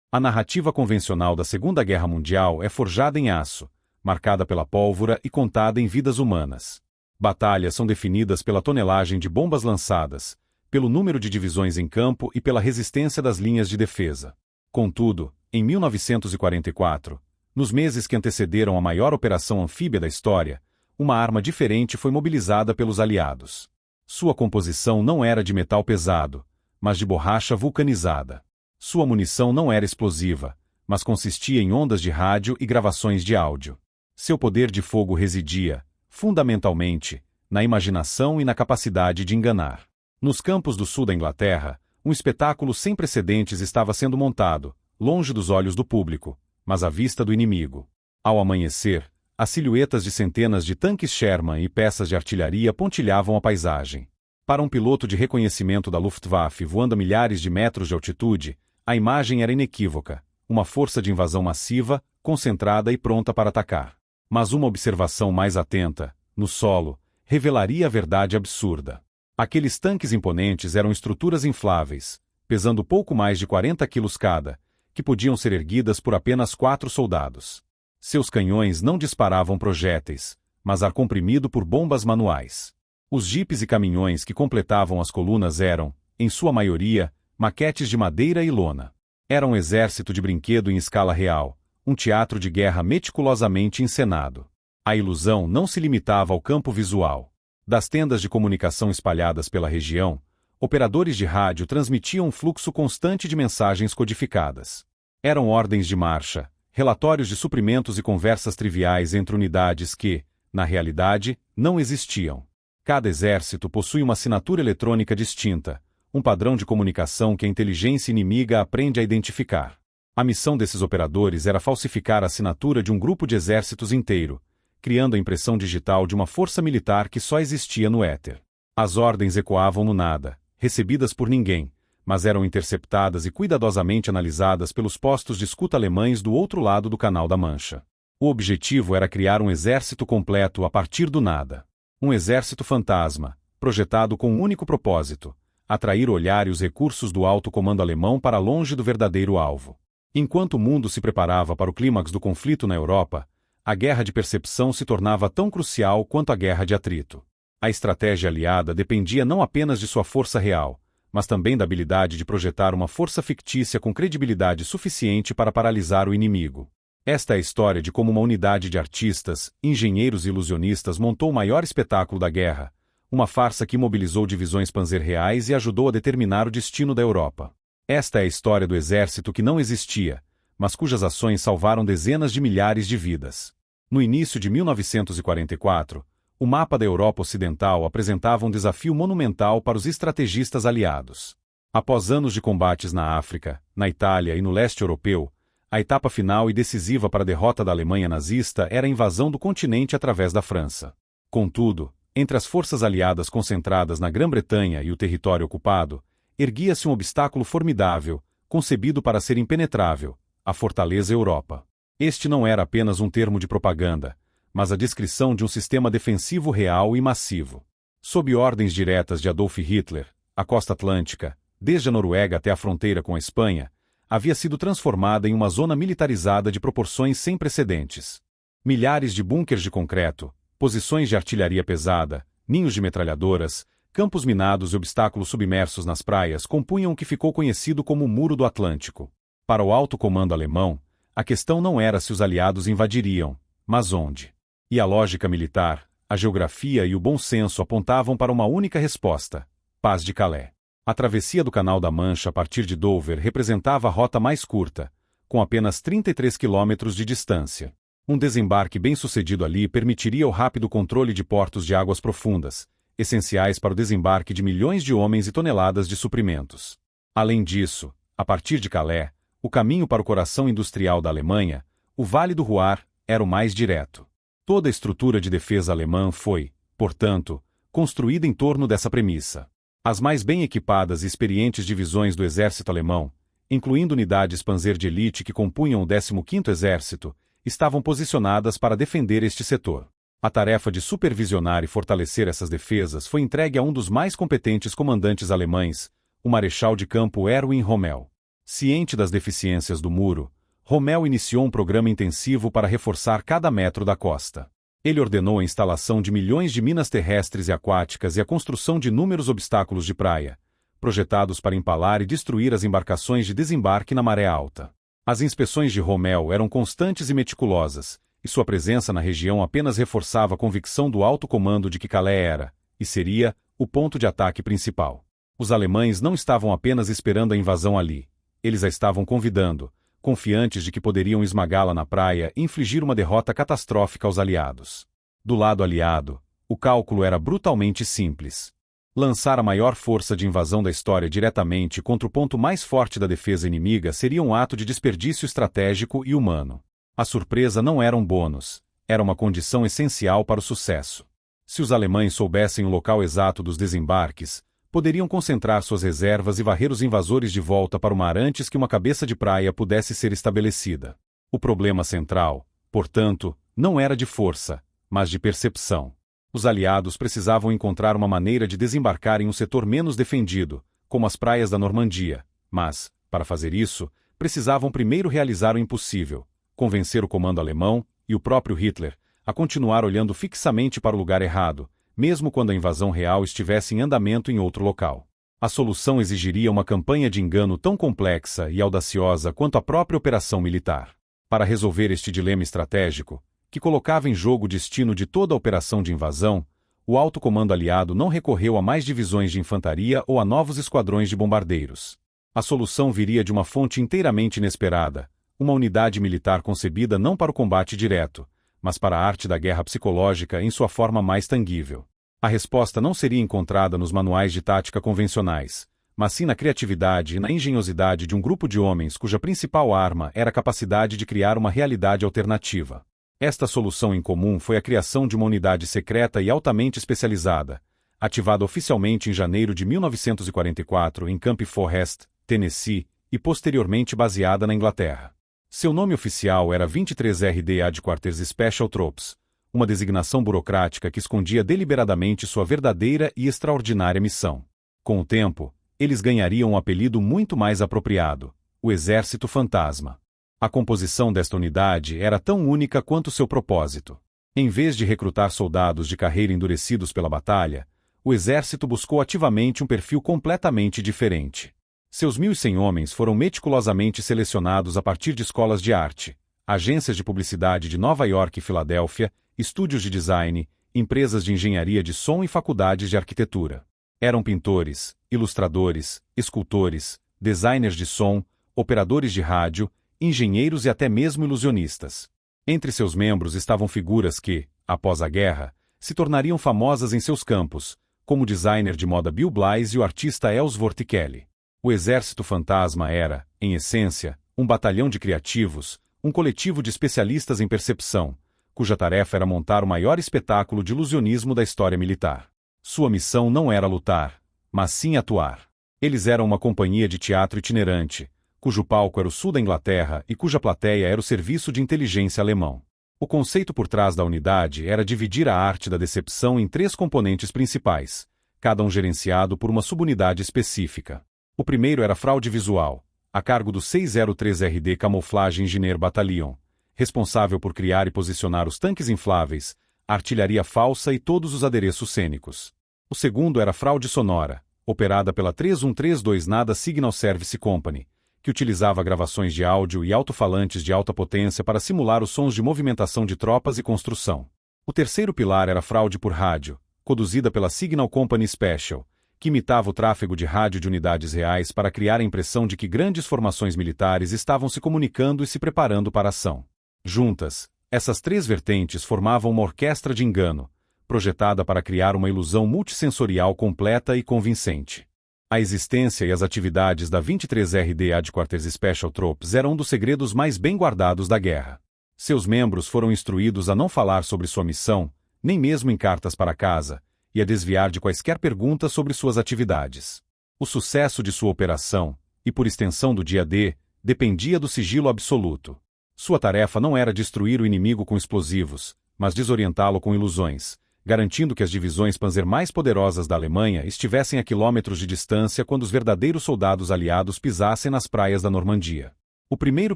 A narrativa convencional da Segunda Guerra Mundial é forjada em aço, marcada pela pólvora e contada em vidas humanas. Batalhas são definidas pela tonelagem de bombas lançadas, pelo número de divisões em campo e pela resistência das linhas de defesa. Contudo, em 1944, nos meses que antecederam a maior operação anfíbia da história, uma arma diferente foi mobilizada pelos aliados. Sua composição não era de metal pesado, mas de borracha vulcanizada. Sua munição não era explosiva, mas consistia em ondas de rádio e gravações de áudio. Seu poder de fogo residia, fundamentalmente, na imaginação e na capacidade de enganar. Nos campos do sul da Inglaterra, um espetáculo sem precedentes estava sendo montado, longe dos olhos do público, mas à vista do inimigo. Ao amanhecer, as silhuetas de centenas de tanques Sherman e peças de artilharia pontilhavam a paisagem. Para um piloto de reconhecimento da Luftwaffe voando a milhares de metros de altitude, a imagem era inequívoca, uma força de invasão massiva, concentrada e pronta para atacar. Mas uma observação mais atenta, no solo, revelaria a verdade absurda. Aqueles tanques imponentes eram estruturas infláveis, pesando pouco mais de 40 quilos cada, que podiam ser erguidas por apenas 4 soldados. Seus canhões não disparavam projéteis, mas ar comprimido por bombas manuais. Os jipes e caminhões que completavam as colunas eram, em sua maioria, maquetes de madeira e lona. Era um exército de brinquedo em escala real, um teatro de guerra meticulosamente encenado. A ilusão não se limitava ao campo visual. Das tendas de comunicação espalhadas pela região, operadores de rádio transmitiam um fluxo constante de mensagens codificadas. Eram ordens de marcha, relatórios de suprimentos e conversas triviais entre unidades que, na realidade, não existiam. Cada exército possui uma assinatura eletrônica distinta, um padrão de comunicação que a inteligência inimiga aprende a identificar. A missão desses operadores era falsificar a assinatura de um grupo de exércitos inteiro, criando a impressão digital de uma força militar que só existia no éter. As ordens ecoavam no nada, recebidas por ninguém, mas eram interceptadas e cuidadosamente analisadas pelos postos de escuta alemães do outro lado do Canal da Mancha. O objetivo era criar um exército completo a partir do nada. Um exército fantasma, projetado com um único propósito: atrair o olhar e os recursos do alto comando alemão para longe do verdadeiro alvo. Enquanto o mundo se preparava para o clímax do conflito na Europa, a guerra de percepção se tornava tão crucial quanto a guerra de atrito. A estratégia aliada dependia não apenas de sua força real, mas também da habilidade de projetar uma força fictícia com credibilidade suficiente para paralisar o inimigo. Esta é a história de como uma unidade de artistas, engenheiros e ilusionistas montou o maior espetáculo da guerra, uma farsa que mobilizou divisões panzer reais e ajudou a determinar o destino da Europa. Esta é a história do exército que não existia, mas cujas ações salvaram dezenas de milhares de vidas. No início de 1944, o mapa da Europa Ocidental apresentava um desafio monumental para os estrategistas aliados. Após anos de combates na África, na Itália e no leste europeu, a etapa final e decisiva para a derrota da Alemanha nazista era a invasão do continente através da França. Contudo, entre as forças aliadas concentradas na Grã-Bretanha e o território ocupado, erguia-se um obstáculo formidável, concebido para ser impenetrável: a Fortaleza Europa. Este não era apenas um termo de propaganda, mas a descrição de um sistema defensivo real e massivo. Sob ordens diretas de Adolf Hitler, a costa atlântica, desde a Noruega até a fronteira com a Espanha, havia sido transformada em uma zona militarizada de proporções sem precedentes. Milhares de bunkers de concreto, posições de artilharia pesada, ninhos de metralhadoras, campos minados e obstáculos submersos nas praias compunham o que ficou conhecido como o Muro do Atlântico. Para o alto comando alemão, a questão não era se os aliados invadiriam, mas onde. E a lógica militar, a geografia e o bom senso apontavam para uma única resposta: Paz de Calais. A travessia do Canal da Mancha a partir de Dover representava a rota mais curta, com apenas 33 quilômetros de distância. Um desembarque bem-sucedido ali permitiria o rápido controle de portos de águas profundas, essenciais para o desembarque de milhões de homens e toneladas de suprimentos. Além disso, a partir de Calais, o caminho para o coração industrial da Alemanha, o Vale do Ruhr, era o mais direto. Toda a estrutura de defesa alemã foi, portanto, construída em torno dessa premissa. As mais bem equipadas e experientes divisões do exército alemão, incluindo unidades panzer de elite que compunham o 15º Exército, estavam posicionadas para defender este setor. A tarefa de supervisionar e fortalecer essas defesas foi entregue a um dos mais competentes comandantes alemães, o marechal de campo Erwin Rommel. Ciente das deficiências do muro, Rommel iniciou um programa intensivo para reforçar cada metro da costa. Ele ordenou a instalação de milhões de minas terrestres e aquáticas e a construção de inúmeros obstáculos de praia, projetados para empalar e destruir as embarcações de desembarque na maré alta. As inspeções de Rommel eram constantes e meticulosas, e sua presença na região apenas reforçava a convicção do alto comando de que Calais era, e seria, o ponto de ataque principal. Os alemães não estavam apenas esperando a invasão ali, eles a estavam convidando, confiantes de que poderiam esmagá-la na praia e infligir uma derrota catastrófica aos aliados. Do lado aliado, o cálculo era brutalmente simples. Lançar a maior força de invasão da história diretamente contra o ponto mais forte da defesa inimiga seria um ato de desperdício estratégico e humano. A surpresa não era um bônus, era uma condição essencial para o sucesso. Se os alemães soubessem o local exato dos desembarques, poderiam concentrar suas reservas e varrer os invasores de volta para o mar antes que uma cabeça de praia pudesse ser estabelecida. O problema central, portanto, não era de força, mas de percepção. Os aliados precisavam encontrar uma maneira de desembarcar em um setor menos defendido, como as praias da Normandia, mas, para fazer isso, precisavam primeiro realizar o impossível, convencer o comando alemão, e o próprio Hitler, a continuar olhando fixamente para o lugar errado, mesmo quando a invasão real estivesse em andamento em outro local. A solução exigiria uma campanha de engano tão complexa e audaciosa quanto a própria operação militar. Para resolver este dilema estratégico, que colocava em jogo o destino de toda a operação de invasão, o alto comando aliado não recorreu a mais divisões de infantaria ou a novos esquadrões de bombardeiros. A solução viria de uma fonte inteiramente inesperada, uma unidade militar concebida não para o combate direto, mas para a arte da guerra psicológica em sua forma mais tangível. A resposta não seria encontrada nos manuais de tática convencionais, mas sim na criatividade e na engenhosidade de um grupo de homens cuja principal arma era a capacidade de criar uma realidade alternativa. Esta solução em comum foi a criação de uma unidade secreta e altamente especializada, ativada oficialmente em janeiro de 1944 em Camp Forrest, Tennessee, e posteriormente baseada na Inglaterra. Seu nome oficial era 23RD Headquarters Special Troops, uma designação burocrática que escondia deliberadamente sua verdadeira e extraordinária missão. Com o tempo, eles ganhariam um apelido muito mais apropriado: o Exército Fantasma. A composição desta unidade era tão única quanto seu propósito. Em vez de recrutar soldados de carreira endurecidos pela batalha, o exército buscou ativamente um perfil completamente diferente. Seus 1.100 homens foram meticulosamente selecionados a partir de escolas de arte, agências de publicidade de Nova York e Filadélfia, estúdios de design, empresas de engenharia de som e faculdades de arquitetura. Eram pintores, ilustradores, escultores, designers de som, operadores de rádio, engenheiros e até mesmo ilusionistas. Entre seus membros estavam figuras que, após a guerra, se tornariam famosas em seus campos, como o designer de moda Bill Blass e o artista Ellsworth Kelly. O Exército Fantasma era, em essência, um batalhão de criativos, um coletivo de especialistas em percepção, cuja tarefa era montar o maior espetáculo de ilusionismo da história militar. Sua missão não era lutar, mas sim atuar. Eles eram uma companhia de teatro itinerante, cujo palco era o sul da Inglaterra e cuja plateia era o serviço de inteligência alemão. O conceito por trás da unidade era dividir a arte da decepção em 3 componentes principais, cada um gerenciado por uma subunidade específica. O primeiro era fraude visual, a cargo do 603RD Camouflage Engineer Battalion, responsável por criar e posicionar os tanques infláveis, a artilharia falsa e todos os adereços cênicos. O segundo era fraude sonora, operada pela 3132 Nada Signal Service Company, que utilizava gravações de áudio e alto-falantes de alta potência para simular os sons de movimentação de tropas e construção. O terceiro pilar era fraude por rádio, conduzida pela Signal Company Special, que imitava o tráfego de rádio de unidades reais para criar a impressão de que grandes formações militares estavam se comunicando e se preparando para a ação. Juntas, essas 3 vertentes formavam uma orquestra de engano, projetada para criar uma ilusão multissensorial completa e convincente. A existência e as atividades da 23RD Headquarters Special Troops eram um dos segredos mais bem guardados da guerra. Seus membros foram instruídos a não falar sobre sua missão, nem mesmo em cartas para casa, e a desviar de quaisquer perguntas sobre suas atividades. O sucesso de sua operação, e por extensão do dia D, dependia do sigilo absoluto. Sua tarefa não era destruir o inimigo com explosivos, mas desorientá-lo com ilusões, garantindo que as divisões Panzer mais poderosas da Alemanha estivessem a quilômetros de distância quando os verdadeiros soldados aliados pisassem nas praias da Normandia. O primeiro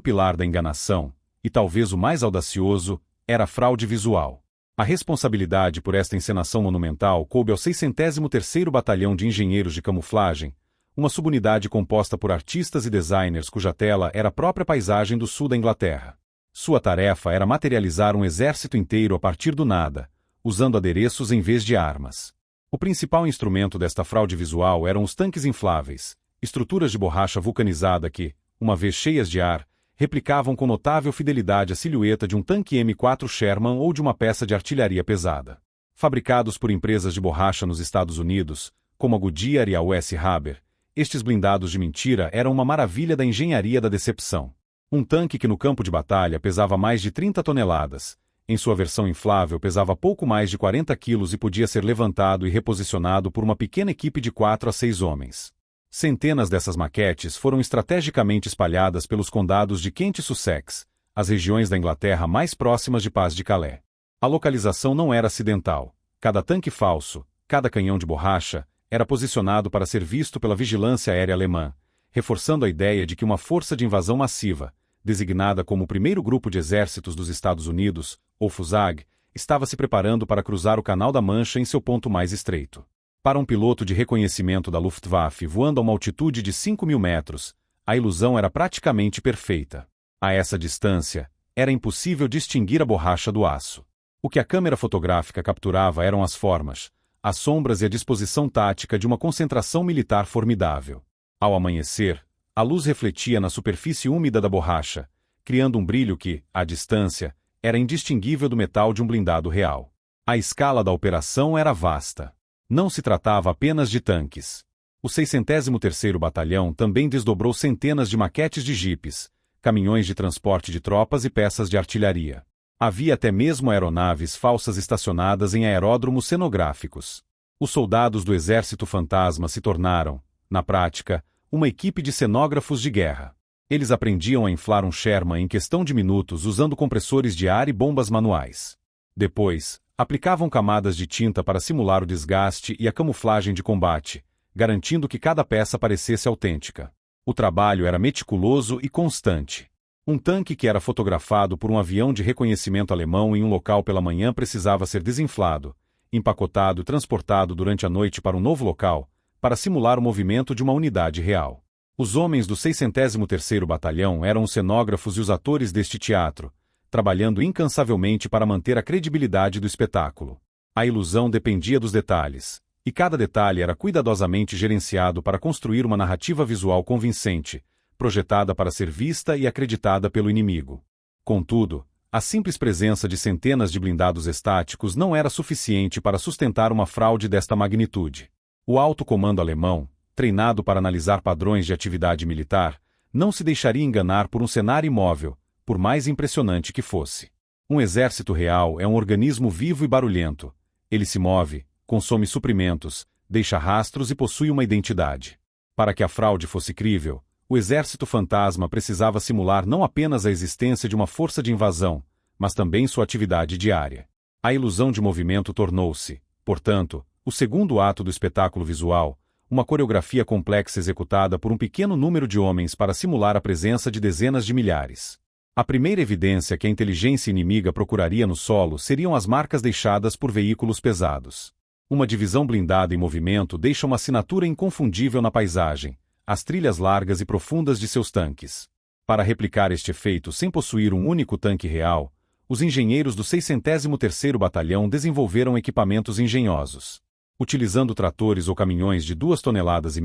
pilar da enganação, e talvez o mais audacioso, era a fraude visual. A responsabilidade por esta encenação monumental coube ao 603º Batalhão de Engenheiros de Camuflagem, uma subunidade composta por artistas e designers cuja tela era a própria paisagem do sul da Inglaterra. Sua tarefa era materializar um exército inteiro a partir do nada, usando adereços em vez de armas. O principal instrumento desta fraude visual eram os tanques infláveis, estruturas de borracha vulcanizada que, uma vez cheias de ar, replicavam com notável fidelidade a silhueta de um tanque M4 Sherman ou de uma peça de artilharia pesada. Fabricados por empresas de borracha nos Estados Unidos, como a Goodyear e a US Haber, estes blindados de mentira eram uma maravilha da engenharia da decepção. Um tanque que no campo de batalha pesava mais de 30 toneladas, em sua versão inflável pesava pouco mais de 40 quilos e podia ser levantado e reposicionado por uma pequena equipe de 4 a 6 homens. Centenas dessas maquetes foram estrategicamente espalhadas pelos condados de Kent e Sussex, as regiões da Inglaterra mais próximas de Pas de Calais. A localização não era acidental. Cada tanque falso, cada canhão de borracha, era posicionado para ser visto pela vigilância aérea alemã, reforçando a ideia de que uma força de invasão massiva, designada como o primeiro grupo de exércitos dos Estados Unidos, ou FUSAG, estava se preparando para cruzar o Canal da Mancha em seu ponto mais estreito. Para um piloto de reconhecimento da Luftwaffe voando a uma altitude de 5.000 metros, a ilusão era praticamente perfeita. A essa distância, era impossível distinguir a borracha do aço. O que a câmera fotográfica capturava eram as formas, as sombras e a disposição tática de uma concentração militar formidável. Ao amanhecer, a luz refletia na superfície úmida da borracha, criando um brilho que, à distância, era indistinguível do metal de um blindado real. A escala da operação era vasta. Não se tratava apenas de tanques. O 603º Batalhão também desdobrou centenas de maquetes de jipes, caminhões de transporte de tropas e peças de artilharia. Havia até mesmo aeronaves falsas estacionadas em aeródromos cenográficos. Os soldados do Exército Fantasma se tornaram, na prática, uma equipe de cenógrafos de guerra. Eles aprendiam a inflar um Sherman em questão de minutos usando compressores de ar e bombas manuais. Depois, aplicavam camadas de tinta para simular o desgaste e a camuflagem de combate, garantindo que cada peça parecesse autêntica. O trabalho era meticuloso e constante. Um tanque que era fotografado por um avião de reconhecimento alemão em um local pela manhã precisava ser desinflado, empacotado e transportado durante a noite para um novo local, para simular o movimento de uma unidade real. Os homens do 603º Batalhão eram os cenógrafos e os atores deste teatro, trabalhando incansavelmente para manter a credibilidade do espetáculo. A ilusão dependia dos detalhes, e cada detalhe era cuidadosamente gerenciado para construir uma narrativa visual convincente, projetada para ser vista e acreditada pelo inimigo. Contudo, a simples presença de centenas de blindados estáticos não era suficiente para sustentar uma fraude desta magnitude. O alto comando alemão, treinado para analisar padrões de atividade militar, não se deixaria enganar por um cenário imóvel, por mais impressionante que fosse. Um exército real é um organismo vivo e barulhento. Ele se move, consome suprimentos, deixa rastros e possui uma identidade. Para que a fraude fosse crível, o exército fantasma precisava simular não apenas a existência de uma força de invasão, mas também sua atividade diária. A ilusão de movimento tornou-se, portanto, o segundo ato do espetáculo visual, uma coreografia complexa executada por um pequeno número de homens para simular a presença de dezenas de milhares. A primeira evidência que a inteligência inimiga procuraria no solo seriam as marcas deixadas por veículos pesados. Uma divisão blindada em movimento deixa uma assinatura inconfundível na paisagem, as trilhas largas e profundas de seus tanques. Para replicar este efeito sem possuir um único tanque real, os engenheiros do 603º Batalhão desenvolveram equipamentos engenhosos. Utilizando tratores ou caminhões de 2,5 toneladas,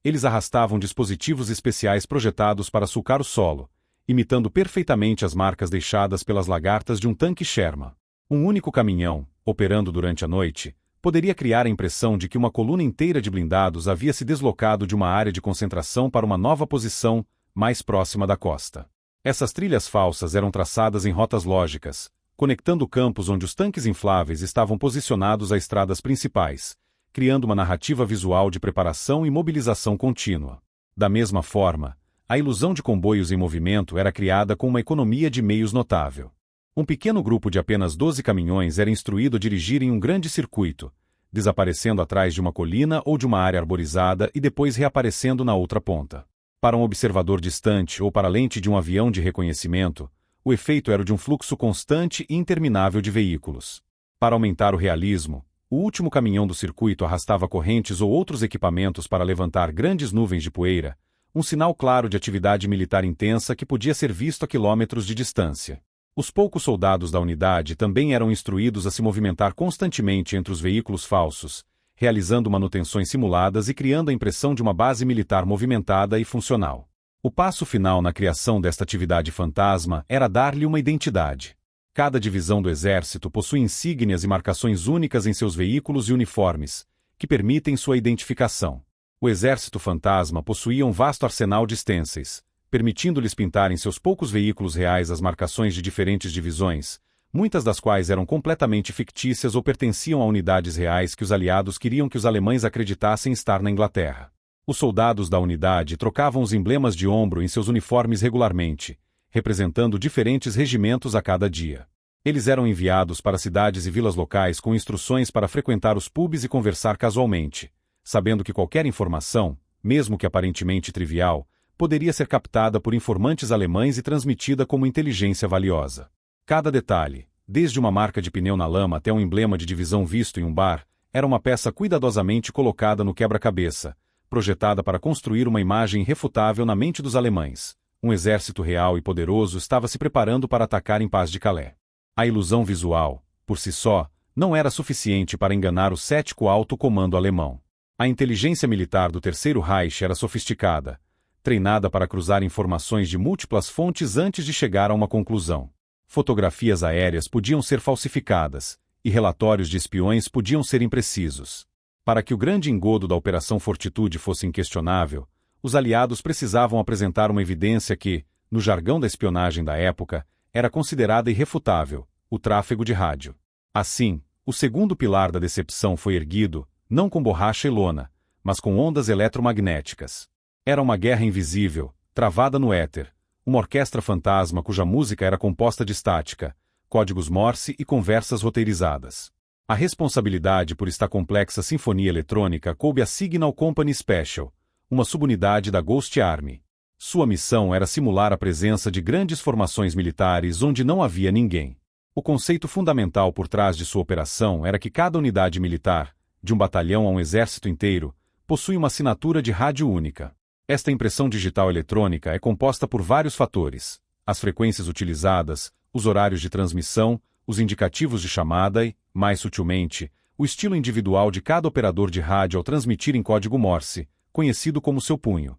eles arrastavam dispositivos especiais projetados para sulcar o solo, imitando perfeitamente as marcas deixadas pelas lagartas de um tanque Sherman. Um único caminhão, operando durante a noite, poderia criar a impressão de que uma coluna inteira de blindados havia se deslocado de uma área de concentração para uma nova posição, mais próxima da costa. Essas trilhas falsas eram traçadas em rotas lógicas, conectando campos onde os tanques infláveis estavam posicionados a estradas principais, criando uma narrativa visual de preparação e mobilização contínua. Da mesma forma, a ilusão de comboios em movimento era criada com uma economia de meios notável. Um pequeno grupo de apenas 12 caminhões era instruído a dirigir em um grande circuito, desaparecendo atrás de uma colina ou de uma área arborizada e depois reaparecendo na outra ponta. Para um observador distante ou para a lente de um avião de reconhecimento, o efeito era o de um fluxo constante e interminável de veículos. Para aumentar o realismo, o último caminhão do circuito arrastava correntes ou outros equipamentos para levantar grandes nuvens de poeira, um sinal claro de atividade militar intensa que podia ser visto a quilômetros de distância. Os poucos soldados da unidade também eram instruídos a se movimentar constantemente entre os veículos falsos, realizando manutenções simuladas e criando a impressão de uma base militar movimentada e funcional. O passo final na criação desta atividade fantasma era dar-lhe uma identidade. Cada divisão do exército possui insígnias e marcações únicas em seus veículos e uniformes, que permitem sua identificação. O exército fantasma possuía um vasto arsenal de stencils, permitindo-lhes pintar em seus poucos veículos reais as marcações de diferentes divisões, muitas das quais eram completamente fictícias ou pertenciam a unidades reais que os aliados queriam que os alemães acreditassem estar na Inglaterra. Os soldados da unidade trocavam os emblemas de ombro em seus uniformes regularmente, representando diferentes regimentos a cada dia. Eles eram enviados para cidades e vilas locais com instruções para frequentar os pubs e conversar casualmente, sabendo que qualquer informação, mesmo que aparentemente trivial, poderia ser captada por informantes alemães e transmitida como inteligência valiosa. Cada detalhe, desde uma marca de pneu na lama até um emblema de divisão visto em um bar, era uma peça cuidadosamente colocada no quebra-cabeça, projetada para construir uma imagem irrefutável na mente dos alemães. Um exército real e poderoso estava se preparando para atacar em Paz de Calais. A ilusão visual, por si só, não era suficiente para enganar o cético alto comando alemão. A inteligência militar do Terceiro Reich era sofisticada, treinada para cruzar informações de múltiplas fontes antes de chegar a uma conclusão. Fotografias aéreas podiam ser falsificadas, e relatórios de espiões podiam ser imprecisos. Para que o grande engodo da Operação Fortitude fosse inquestionável, os aliados precisavam apresentar uma evidência que, no jargão da espionagem da época, era considerada irrefutável: o tráfego de rádio. Assim, o segundo pilar da decepção foi erguido, não com borracha e lona, mas com ondas eletromagnéticas. Era uma guerra invisível, travada no éter, uma orquestra fantasma cuja música era composta de estática, códigos Morse e conversas roteirizadas. A responsabilidade por esta complexa sinfonia eletrônica coube à Signal Company Special, uma subunidade da Ghost Army. Sua missão era simular a presença de grandes formações militares onde não havia ninguém. O conceito fundamental por trás de sua operação era que cada unidade militar, de um batalhão a um exército inteiro, possui uma assinatura de rádio única. Esta impressão digital eletrônica é composta por vários fatores: as frequências utilizadas, os horários de transmissão, os indicativos de chamada e, mais sutilmente, o estilo individual de cada operador de rádio ao transmitir em código Morse, conhecido como seu punho.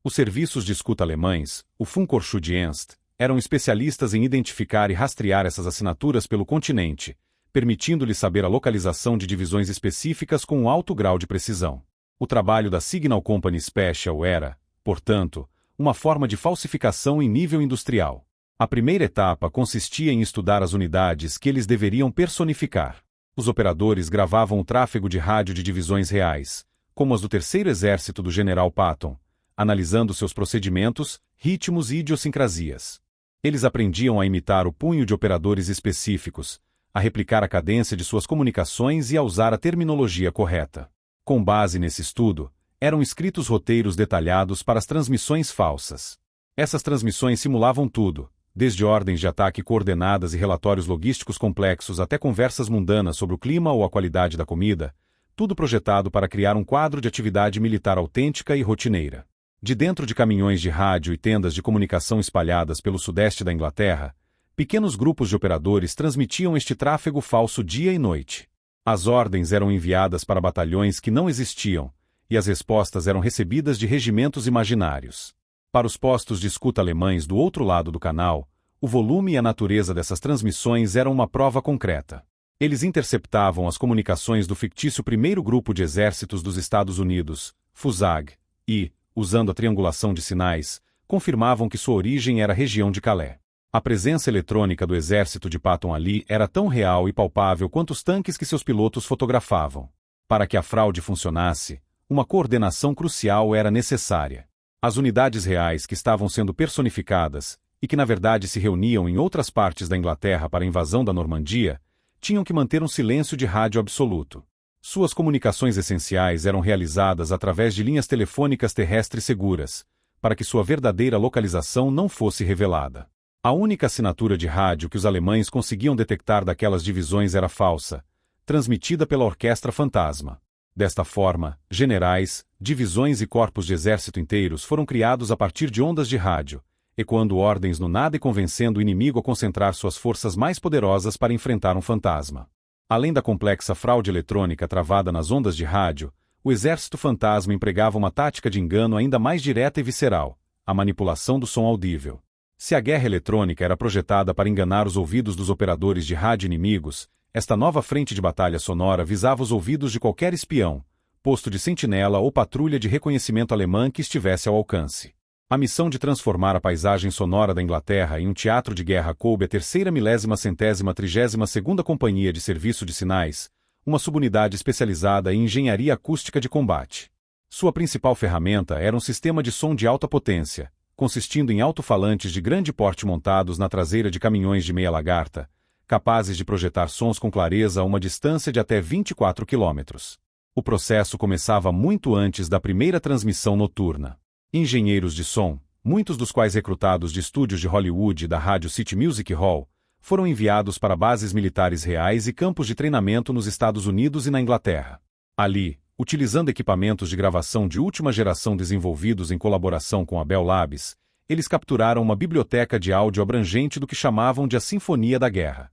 Os serviços de escuta alemães, o Funkorschutdienst, eram especialistas em identificar e rastrear essas assinaturas pelo continente, permitindo-lhes saber a localização de divisões específicas com um alto grau de precisão. O trabalho da Signal Company Special era, portanto, uma forma de falsificação em nível industrial. A primeira etapa consistia em estudar as unidades que eles deveriam personificar. Os operadores gravavam o tráfego de rádio de divisões reais, como as do Terceiro Exército do General Patton, analisando seus procedimentos, ritmos e idiosincrasias. Eles aprendiam a imitar o punho de operadores específicos, a replicar a cadência de suas comunicações e a usar a terminologia correta. Com base nesse estudo, eram escritos roteiros detalhados para as transmissões falsas. Essas transmissões simulavam tudo, desde ordens de ataque coordenadas e relatórios logísticos complexos até conversas mundanas sobre o clima ou a qualidade da comida, tudo projetado para criar um quadro de atividade militar autêntica e rotineira. De dentro de caminhões de rádio e tendas de comunicação espalhadas pelo sudeste da Inglaterra, pequenos grupos de operadores transmitiam este tráfego falso dia e noite. As ordens eram enviadas para batalhões que não existiam, e as respostas eram recebidas de regimentos imaginários. Para os postos de escuta alemães do outro lado do canal, o volume e a natureza dessas transmissões eram uma prova concreta. Eles interceptavam as comunicações do fictício primeiro grupo de exércitos dos Estados Unidos, FUSAG, e, usando a triangulação de sinais, confirmavam que sua origem era a região de Calais. A presença eletrônica do exército de Patton ali era tão real e palpável quanto os tanques que seus pilotos fotografavam. Para que a fraude funcionasse, uma coordenação crucial era necessária. As unidades reais que estavam sendo personificadas, e que na verdade se reuniam em outras partes da Inglaterra para a invasão da Normandia, tinham que manter um silêncio de rádio absoluto. Suas comunicações essenciais eram realizadas através de linhas telefônicas terrestres seguras, para que sua verdadeira localização não fosse revelada. A única assinatura de rádio que os alemães conseguiam detectar daquelas divisões era falsa, transmitida pela Orquestra Fantasma. Desta forma, generais, divisões e corpos de exército inteiros foram criados a partir de ondas de rádio, ecoando ordens no nada e convencendo o inimigo a concentrar suas forças mais poderosas para enfrentar um fantasma. Além da complexa fraude eletrônica travada nas ondas de rádio, o exército fantasma empregava uma tática de engano ainda mais direta e visceral: a manipulação do som audível. Se a guerra eletrônica era projetada para enganar os ouvidos dos operadores de rádio inimigos, esta nova frente de batalha sonora visava os ouvidos de qualquer espião, posto de sentinela ou patrulha de reconhecimento alemã que estivesse ao alcance. A missão de transformar a paisagem sonora da Inglaterra em um teatro de guerra coube à 3.132ª Companhia de Serviço de Sinais, uma subunidade especializada em engenharia acústica de combate. Sua principal ferramenta era um sistema de som de alta potência, consistindo em alto-falantes de grande porte montados na traseira de caminhões de meia lagarta, capazes de projetar sons com clareza a uma distância de até 24 quilômetros. O processo começava muito antes da primeira transmissão noturna. Engenheiros de som, muitos dos quais recrutados de estúdios de Hollywood e da rádio City Music Hall, foram enviados para bases militares reais e campos de treinamento nos Estados Unidos e na Inglaterra. Ali, utilizando equipamentos de gravação de última geração desenvolvidos em colaboração com a Bell Labs, eles capturaram uma biblioteca de áudio abrangente do que chamavam de a Sinfonia da Guerra.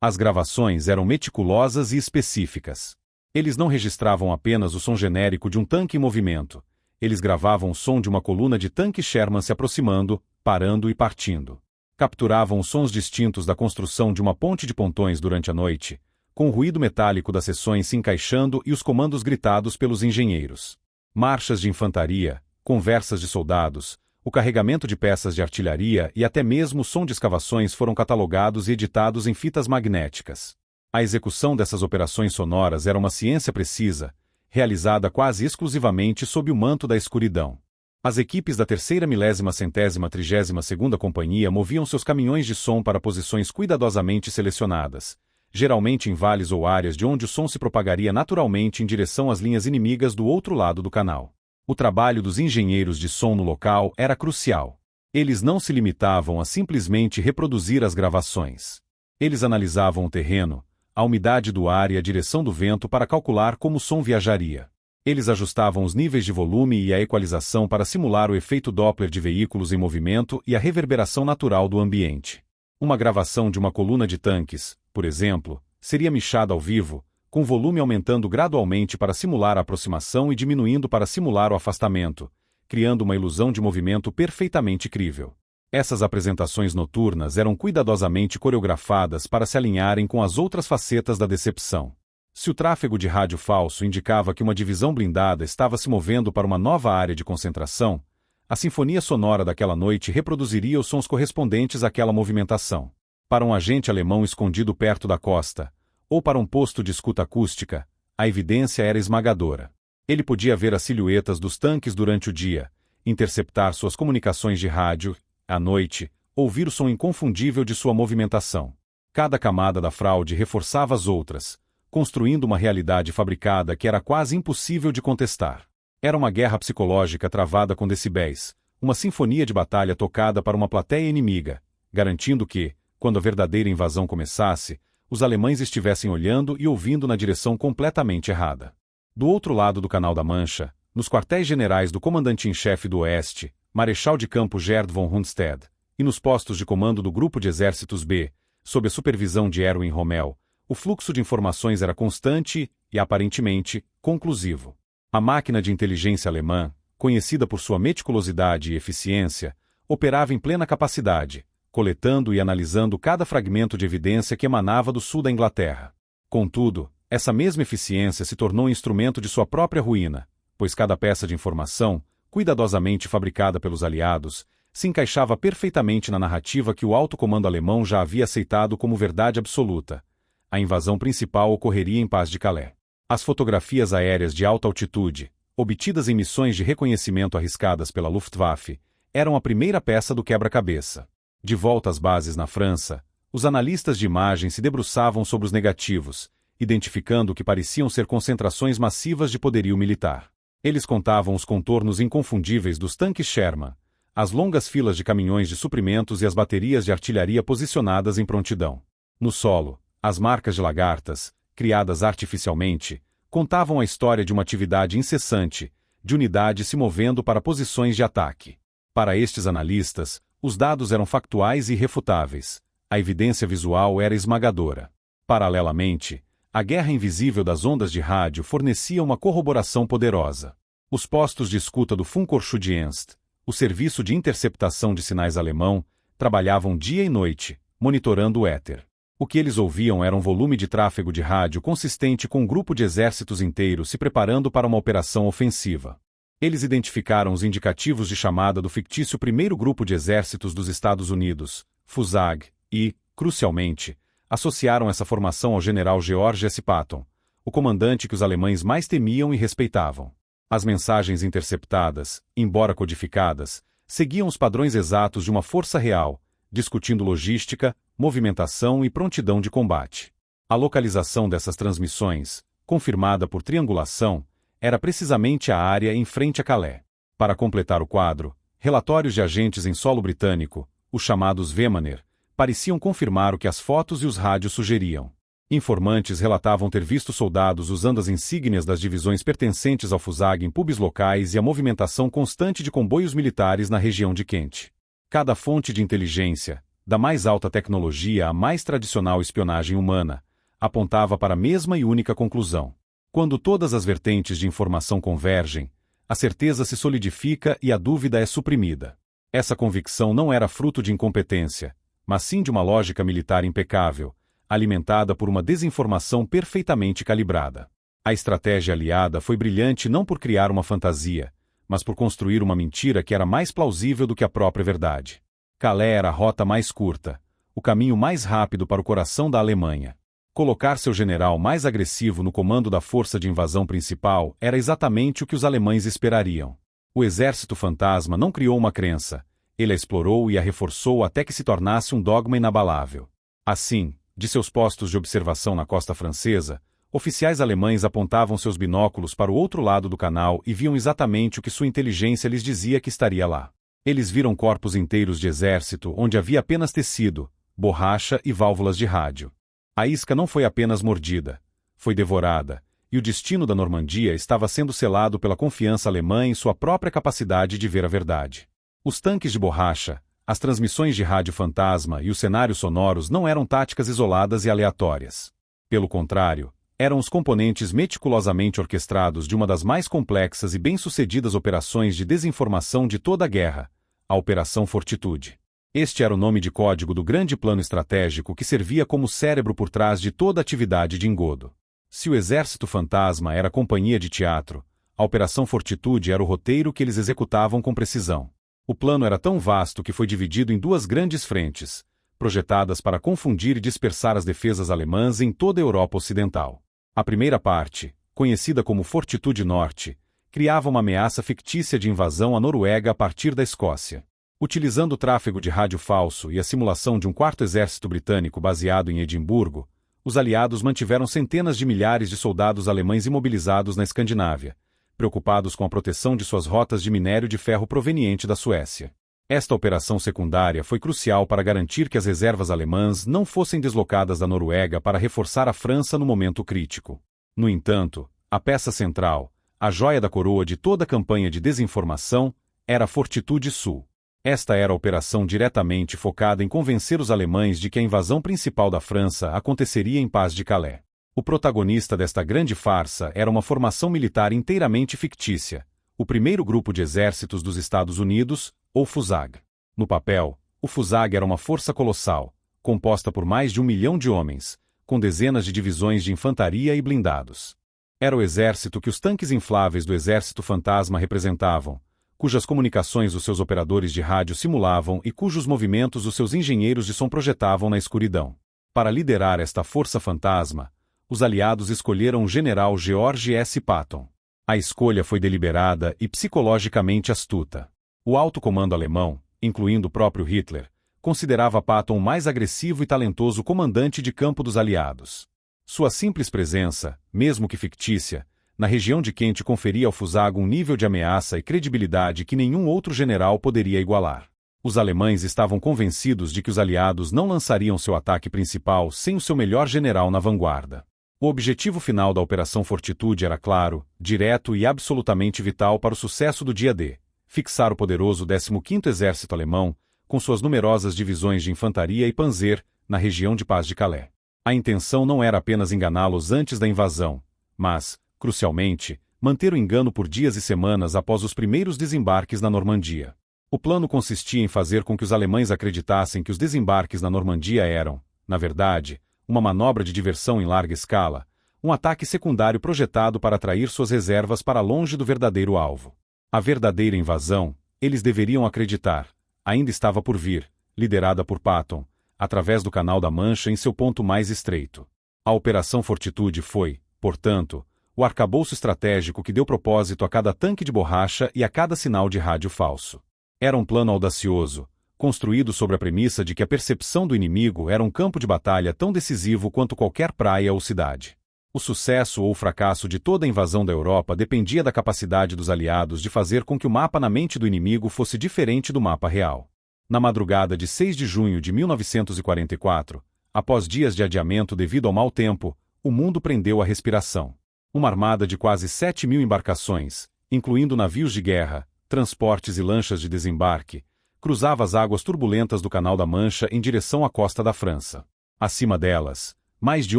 As gravações eram meticulosas e específicas. Eles não registravam apenas o som genérico de um tanque em movimento. Eles gravavam o som de uma coluna de tanques Sherman se aproximando, parando e partindo. Capturavam os sons distintos da construção de uma ponte de pontões durante a noite, com o ruído metálico das seções se encaixando e os comandos gritados pelos engenheiros. Marchas de infantaria, conversas de soldados, o carregamento de peças de artilharia e até mesmo o som de escavações foram catalogados e editados em fitas magnéticas. A execução dessas operações sonoras era uma ciência precisa, realizada quase exclusivamente sob o manto da escuridão. As equipes da 3.132ª Companhia moviam seus caminhões de som para posições cuidadosamente selecionadas, geralmente em vales ou áreas de onde o som se propagaria naturalmente em direção às linhas inimigas do outro lado do canal. O trabalho dos engenheiros de som no local era crucial. Eles não se limitavam a simplesmente reproduzir as gravações. Eles analisavam o terreno, a umidade do ar e a direção do vento para calcular como o som viajaria. Eles ajustavam os níveis de volume e a equalização para simular o efeito Doppler de veículos em movimento e a reverberação natural do ambiente. Uma gravação de uma coluna de tanques, por exemplo, seria mixada ao vivo, com o volume aumentando gradualmente para simular a aproximação e diminuindo para simular o afastamento, criando uma ilusão de movimento perfeitamente crível. Essas apresentações noturnas eram cuidadosamente coreografadas para se alinharem com as outras facetas da decepção. Se o tráfego de rádio falso indicava que uma divisão blindada estava se movendo para uma nova área de concentração, a sinfonia sonora daquela noite reproduziria os sons correspondentes àquela movimentação. Para um agente alemão escondido perto da costa, ou para um posto de escuta acústica, a evidência era esmagadora. Ele podia ver as silhuetas dos tanques durante o dia, interceptar suas comunicações de rádio, à noite, ouvir o som inconfundível de sua movimentação. Cada camada da fraude reforçava as outras, construindo uma realidade fabricada que era quase impossível de contestar. Era uma guerra psicológica travada com decibéis, uma sinfonia de batalha tocada para uma plateia inimiga, garantindo que, quando a verdadeira invasão começasse, os alemães estivessem olhando e ouvindo na direção completamente errada. Do outro lado do Canal da Mancha, nos quartéis generais do comandante-em-chefe do Oeste, Marechal de Campo Gerd von Rundstedt, e nos postos de comando do Grupo de Exércitos B, sob a supervisão de Erwin Rommel, o fluxo de informações era constante e, aparentemente, conclusivo. A máquina de inteligência alemã, conhecida por sua meticulosidade e eficiência, operava em plena capacidade, coletando e analisando cada fragmento de evidência que emanava do sul da Inglaterra. Contudo, essa mesma eficiência se tornou instrumento de sua própria ruína, pois cada peça de informação, cuidadosamente fabricada pelos aliados, se encaixava perfeitamente na narrativa que o alto comando alemão já havia aceitado como verdade absoluta. A invasão principal ocorreria em Paz de Calais. As fotografias aéreas de alta altitude, obtidas em missões de reconhecimento arriscadas pela Luftwaffe, eram a primeira peça do quebra-cabeça. De volta às bases na França, os analistas de imagem se debruçavam sobre os negativos, identificando o que pareciam ser concentrações massivas de poderio militar. Eles contavam os contornos inconfundíveis dos tanques Sherman, as longas filas de caminhões de suprimentos e as baterias de artilharia posicionadas em prontidão. No solo, as marcas de lagartas, criadas artificialmente, contavam a história de uma atividade incessante, de unidades se movendo para posições de ataque. Para estes analistas, os dados eram factuais e irrefutáveis. A evidência visual era esmagadora. Paralelamente, a guerra invisível das ondas de rádio fornecia uma corroboração poderosa. Os postos de escuta do Funkorschutdienst, o serviço de interceptação de sinais alemão, trabalhavam dia e noite, monitorando o éter. O que eles ouviam era um volume de tráfego de rádio consistente com um grupo de exércitos inteiros se preparando para uma operação ofensiva. Eles identificaram os indicativos de chamada do fictício primeiro grupo de exércitos dos Estados Unidos, FUSAG, e, crucialmente, associaram essa formação ao general George S. Patton, o comandante que os alemães mais temiam e respeitavam. As mensagens interceptadas, embora codificadas, seguiam os padrões exatos de uma força real, discutindo logística, movimentação e prontidão de combate. A localização dessas transmissões, confirmada por triangulação, era precisamente a área em frente a Calais. Para completar o quadro, relatórios de agentes em solo britânico, os chamados Wehrmaner, pareciam confirmar o que as fotos e os rádios sugeriam. Informantes relatavam ter visto soldados usando as insígnias das divisões pertencentes ao FUSAG em pubs locais e a movimentação constante de comboios militares na região de Kent. Cada fonte de inteligência, da mais alta tecnologia à mais tradicional espionagem humana, apontava para a mesma e única conclusão. Quando todas as vertentes de informação convergem, a certeza se solidifica e a dúvida é suprimida. Essa convicção não era fruto de incompetência, mas sim de uma lógica militar impecável, alimentada por uma desinformação perfeitamente calibrada. A estratégia aliada foi brilhante não por criar uma fantasia, mas por construir uma mentira que era mais plausível do que a própria verdade. Calais era a rota mais curta, o caminho mais rápido para o coração da Alemanha. Colocar seu general mais agressivo no comando da força de invasão principal era exatamente o que os alemães esperariam. O exército fantasma não criou uma crença, ele a explorou e a reforçou até que se tornasse um dogma inabalável. Assim, de seus postos de observação na costa francesa, oficiais alemães apontavam seus binóculos para o outro lado do canal e viam exatamente o que sua inteligência lhes dizia que estaria lá. Eles viram corpos inteiros de exército onde havia apenas tecido, borracha e válvulas de rádio. A isca não foi apenas mordida, foi devorada, e o destino da Normandia estava sendo selado pela confiança alemã em sua própria capacidade de ver a verdade. Os tanques de borracha, as transmissões de rádio fantasma e os cenários sonoros não eram táticas isoladas e aleatórias. Pelo contrário, eram os componentes meticulosamente orquestrados de uma das mais complexas e bem-sucedidas operações de desinformação de toda a guerra, a Operação Fortitude. Este era o nome de código do grande plano estratégico que servia como cérebro por trás de toda a atividade de engodo. Se o Exército Fantasma era a companhia de teatro, a Operação Fortitude era o roteiro que eles executavam com precisão. O plano era tão vasto que foi dividido em duas grandes frentes, projetadas para confundir e dispersar as defesas alemãs em toda a Europa Ocidental. A primeira parte, conhecida como Fortitude Norte, criava uma ameaça fictícia de invasão à Noruega a partir da Escócia. Utilizando o tráfego de rádio falso e a simulação de um quarto exército britânico baseado em Edimburgo, os aliados mantiveram centenas de milhares de soldados alemães imobilizados na Escandinávia, preocupados com a proteção de suas rotas de minério de ferro proveniente da Suécia. Esta operação secundária foi crucial para garantir que as reservas alemãs não fossem deslocadas da Noruega para reforçar a França no momento crítico. No entanto, a peça central, a joia da coroa de toda a campanha de desinformação, era a Fortitude Sul. Esta era a operação diretamente focada em convencer os alemães de que a invasão principal da França aconteceria em Paz de Calais. O protagonista desta grande farsa era uma formação militar inteiramente fictícia, o primeiro grupo de exércitos dos Estados Unidos, ou FUSAG. No papel, o FUSAG era uma força colossal, composta por mais de 1 milhão de homens, com dezenas de divisões de infantaria e blindados. Era o exército que os tanques infláveis do Exército Fantasma representavam, cujas comunicações os seus operadores de rádio simulavam e cujos movimentos os seus engenheiros de som projetavam na escuridão. Para liderar esta força fantasma, os aliados escolheram o general George S. Patton. A escolha foi deliberada e psicologicamente astuta. O alto comando alemão, incluindo o próprio Hitler, considerava Patton o mais agressivo e talentoso comandante de campo dos aliados. Sua simples presença, mesmo que fictícia, na região de Kent conferia ao Fusag um nível de ameaça e credibilidade que nenhum outro general poderia igualar. Os alemães estavam convencidos de que os aliados não lançariam seu ataque principal sem o seu melhor general na vanguarda. O objetivo final da Operação Fortitude era claro, direto e absolutamente vital para o sucesso do dia D: fixar o poderoso 15º Exército Alemão, com suas numerosas divisões de infantaria e panzer, na região de Pas de Calais. A intenção não era apenas enganá-los antes da invasão, mas, crucialmente, manter o engano por dias e semanas após os primeiros desembarques na Normandia. O plano consistia em fazer com que os alemães acreditassem que os desembarques na Normandia eram, na verdade, uma manobra de diversão em larga escala, um ataque secundário projetado para atrair suas reservas para longe do verdadeiro alvo. A verdadeira invasão, eles deveriam acreditar, ainda estava por vir, liderada por Patton, através do Canal da Mancha em seu ponto mais estreito. A Operação Fortitude foi, portanto, o arcabouço estratégico que deu propósito a cada tanque de borracha e a cada sinal de rádio falso. Era um plano audacioso, construído sobre a premissa de que a percepção do inimigo era um campo de batalha tão decisivo quanto qualquer praia ou cidade. O sucesso ou o fracasso de toda a invasão da Europa dependia da capacidade dos aliados de fazer com que o mapa na mente do inimigo fosse diferente do mapa real. Na madrugada de 6 de junho de 1944, após dias de adiamento devido ao mau tempo, o mundo prendeu a respiração. Uma armada de quase 7.000 embarcações, incluindo navios de guerra, transportes e lanchas de desembarque, cruzava as águas turbulentas do Canal da Mancha em direção à costa da França. Acima delas, mais de